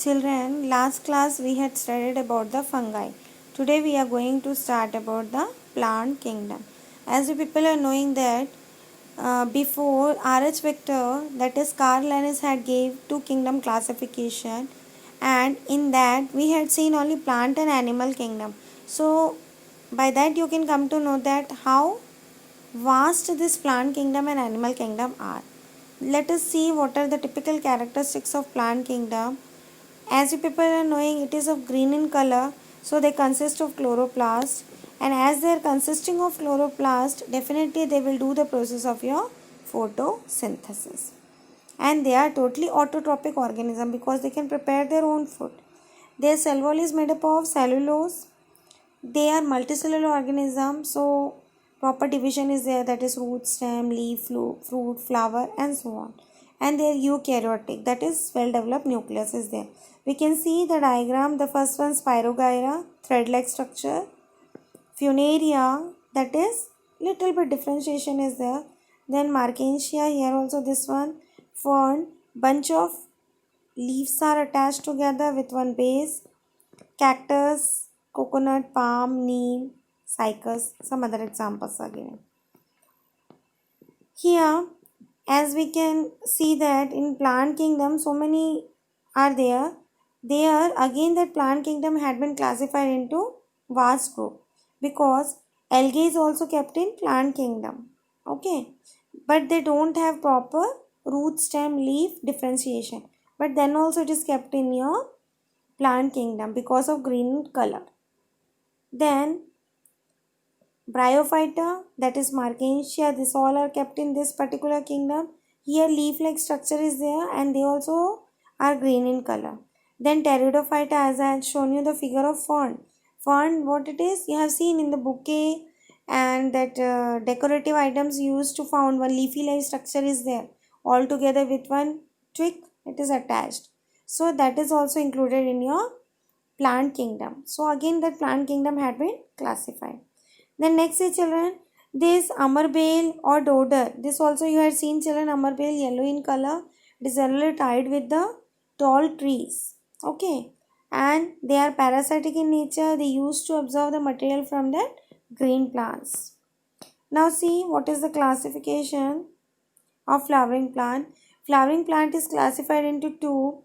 Children, last class we had studied about the fungi. Today we are going to start about the plant kingdom. As you people are knowing that before R.H. Victor, that is Carl Linnaeus had gave two kingdom classification, and in that we had seen only plant and animal kingdom. So by that you can come to know that how vast this plant kingdom and animal kingdom are. Let us see what are the typical characteristics of plant kingdom. As you people are knowing, it is of green in color, so they consist of chloroplast. And as they are consisting of chloroplast, definitely they will do the process of your photosynthesis. And they are totally autotrophic organism because they can prepare their own food. Their cell wall is made up of cellulose. They are multicellular organisms, so proper division is there, that is root, stem, leaf, fruit, flower, and so on. And they are eukaryotic, that is well developed nucleus is there. We can see the diagram. The first one, Spirogyra, thread like structure. Funaria, that is little bit differentiation is there. Then Markensia, here also this one. Fern, bunch of leaves are attached together with one base. Cactus, coconut, palm, neem, cycas, some other examples are given. Here, as we can see that in plant kingdom, so many are there. There again that plant kingdom had been classified into vast group because algae is also kept in plant kingdom. Okay, but they don't have proper root, stem, leaf differentiation. But then also it is kept in your plant kingdom because of green color. Then Bryophyta, that is Markensia, this all are kept in this particular kingdom. Here leaf-like structure is there and they also are green in color. Then Pteridophyta, as I had shown you the figure of fern. Fern, what it is, you have seen in the bouquet and that decorative items used to found one leafy-like structure is there. All together with one twig, it is attached. So that is also included in your plant kingdom. So again that plant kingdom had been classified. Then next is children, this amarbale or dodder. This also you had seen children, amarbale yellow in color. It is generally tied with the tall trees. Okay. And they are parasitic in nature. They used to absorb the material from that green plants. Now see what is the classification of flowering plant. Flowering plant is classified into two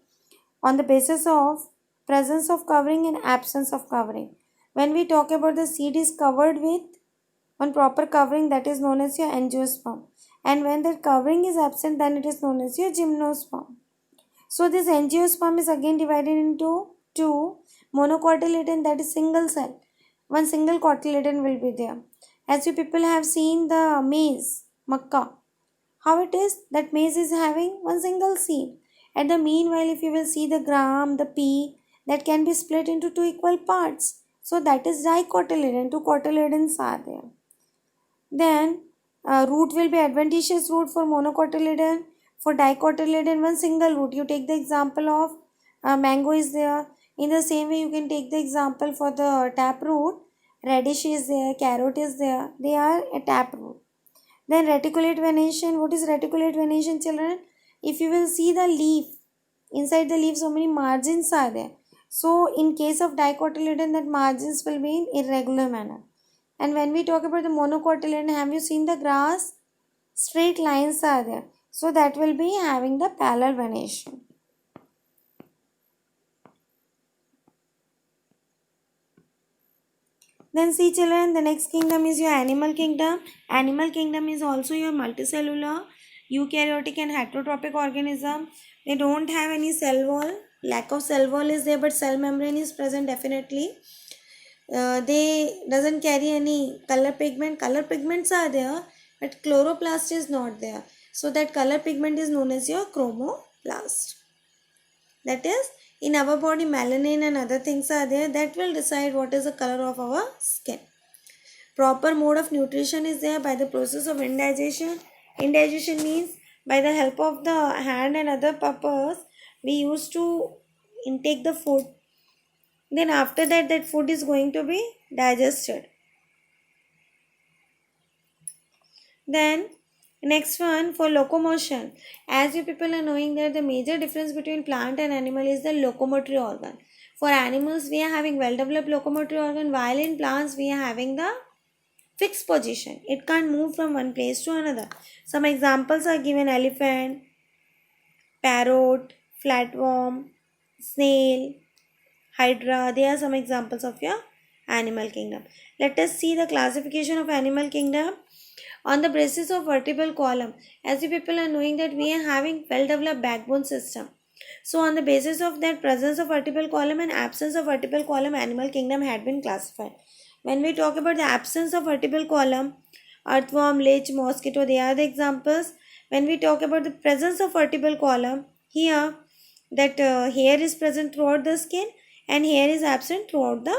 on the basis of presence of covering and absence of covering. When we talk about the seed is covered with one proper covering, that is known as your angiosperm, and when that covering is absent, then it is known as your gymnosperm. So this angiosperm is again divided into two, monocotyledon, that is single cell. One single cotyledon will be there. As you people have seen the maize, makka, how it is that maize is having one single seed. At the meanwhile, if you will see the gram, the pea, that can be split into two equal parts. So that is dicotyledon, two cotyledons are there. Then root will be adventitious root for monocotyledon. For dicotyledon, one single root. You take the example of mango is there. In the same way, you can take the example for the taproot. Radish is there, carrot is there. They are a taproot. Then reticulate venation. What is reticulate venation, children? If you will see the leaf, inside the leaf, so many margins are there. So in case of dicotyledon, that margins will be in irregular manner. And when we talk about the monocotyledon, have you seen the grass? Straight lines are there. So that will be having the parallel venation. Then see children, the next kingdom is your animal kingdom. Animal kingdom is also your multicellular, eukaryotic and heterotrophic organism. They don't have any cell wall. Lack of cell wall is there, but cell membrane is present definitely. They doesn't carry any color pigment. Color pigments are there, but chloroplast is not there. So that color pigment is known as your chromoplast. That is, in our body, melanin and other things are there that will decide what is the color of our skin. Proper mode of nutrition is there by the process of indigestion. Indigestion means by the help of the hand and other purpose, we used to intake the food. Then after that, that food is going to be digested. Then Next one, for locomotion. As you people are knowing that the major difference between plant and animal is the locomotory organ. For animals, we are having well-developed locomotory organ, while in plants, we are having the fixed position. It can't move from one place to another. Some examples are given: elephant, parrot, flatworm, snail, hydra. They are some examples of your animal kingdom. Let us see the classification of animal kingdom on the basis of vertebral column. As you people are knowing that we are having well developed backbone system. So on the basis of that presence of vertebral column and absence of vertebral column, animal kingdom had been classified. When we talk about the absence of vertebral column, earthworm, leech, mosquito, they are the examples. When we talk about the presence of vertebral column, here that hair is present throughout the skin and hair is absent throughout the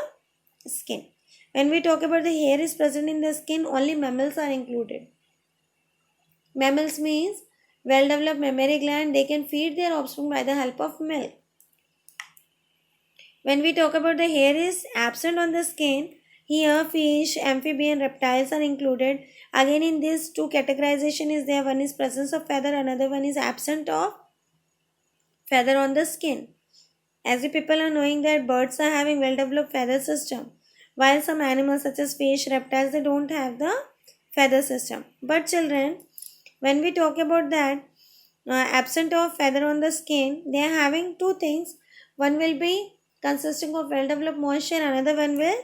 skin. When we talk about the hair is present in the skin, only mammals are included. Mammals means well developed mammary gland, they can feed their offspring by the help of milk. When we talk about the hair is absent on the skin, here fish, amphibian, reptiles are included. Again in this two categorization is there, one is presence of feather, another one is absent of feather on the skin. As you people are knowing that birds are having well developed feather system, while some animals such as fish, reptiles, they don't have the feather system. But children, when we talk about that absent of feather on the skin, they are having two things. One will be consisting of well developed moisture, another one will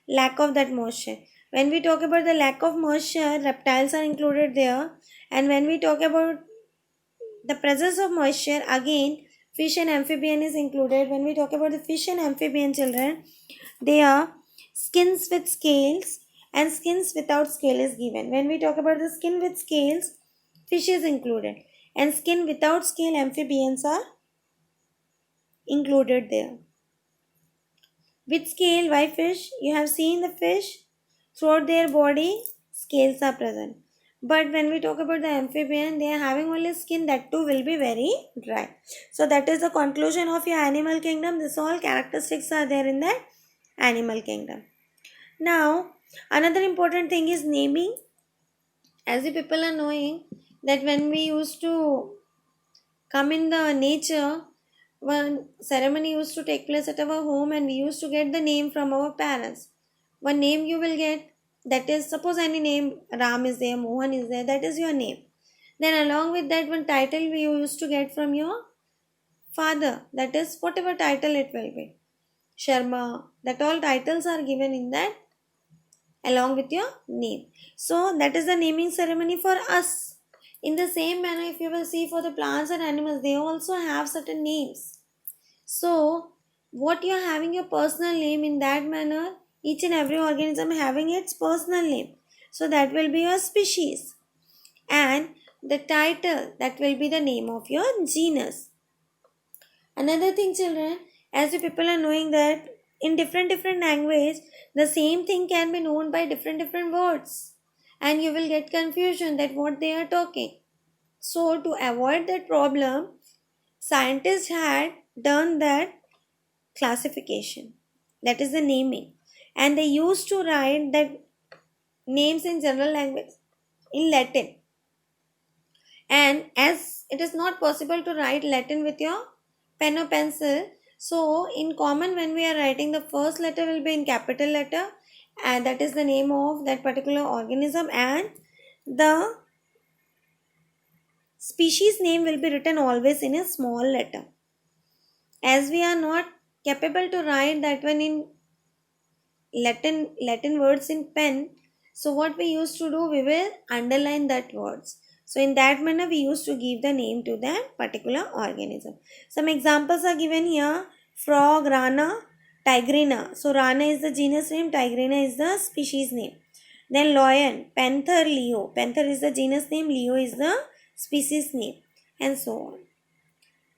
lack of that moisture. When we talk about the lack of moisture, reptiles are included there, and when we talk about the presence of moisture, again fish and amphibian is included. When we talk about the fish and amphibian, children, they are skins with scales and skins without scale is given. When we talk about the skin with scales, fish is included, and skin without scale, amphibians are included there. With scale, why fish? You have seen the fish throughout their body, scales are present. But when we talk about the amphibian, they are having only skin, that too will be very dry. So that is the conclusion of your animal kingdom. This all characteristics are there in the animal kingdom. Now, another important thing is naming. As you people are knowing that when we used to come in the nature, one ceremony used to take place at our home and we used to get the name from our parents. One name you will get, that is, suppose any name, Ram is there, Mohan is there, that is your name. Then along with that, one title we used to get from your father, that is whatever title it will be, Sharma, that all titles are given in that along with your name. So that is the naming ceremony for us. In the same manner, if you will see for the plants and animals, they also have certain names. So what you are having your personal name, in that manner, each and every organism having its personal name. So that will be your species. And the title, that will be the name of your genus. Another thing, children, as you people are knowing that in different language, the same thing can be known by different words, and you will get confusion that what they are talking. So to avoid that problem, scientists had done that classification, that is the naming, and they used to write that names in general language in Latin. And as it is not possible to write Latin with your pen or pencil, so in common when we are writing, the first letter will be in capital letter, and that is the name of that particular organism, and the species name will be written always in a small letter. As we are not capable to write that one in Latin words in pen, so what we used to do, we will underline that words. So in that manner, we used to give the name to that particular organism. Some examples are given here: frog, rana, tigrina. So rana is the genus name, tigrina is the species name. Then lion, panther, leo. Panther is the genus name, leo is the species name, and so on.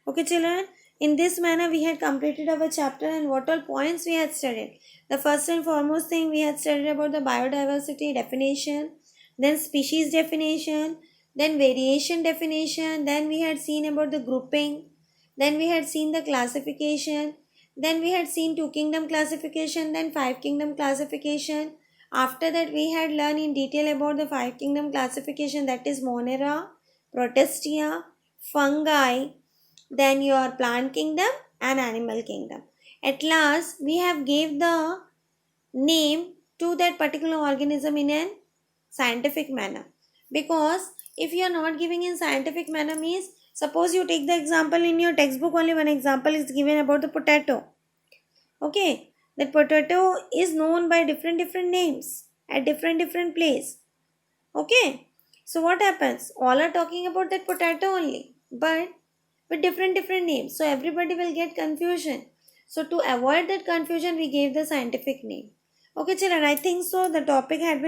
Okay, children, in this manner we had completed our chapter, and what all points we had studied. The first and foremost thing we had studied about the biodiversity definition, then species definition, then variation definition, then we had seen about the grouping, then we had seen the classification, then we had seen two kingdom classification, then five kingdom classification. After that, we had learned in detail about the five kingdom classification, that is Monera, Protestia, fungi, then your plant kingdom and animal kingdom. At last, we have gave the name to that particular organism in a scientific manner. Because if you are not giving in scientific manner means, suppose you take the example in your textbook, only one example is given about the potato. Okay, that potato is known by different names at different place. Okay, so what happens? All are talking about that potato only, but with different names. So everybody will get confusion. So to avoid that confusion, we gave the scientific name. Okay, children, I think so. The topic had been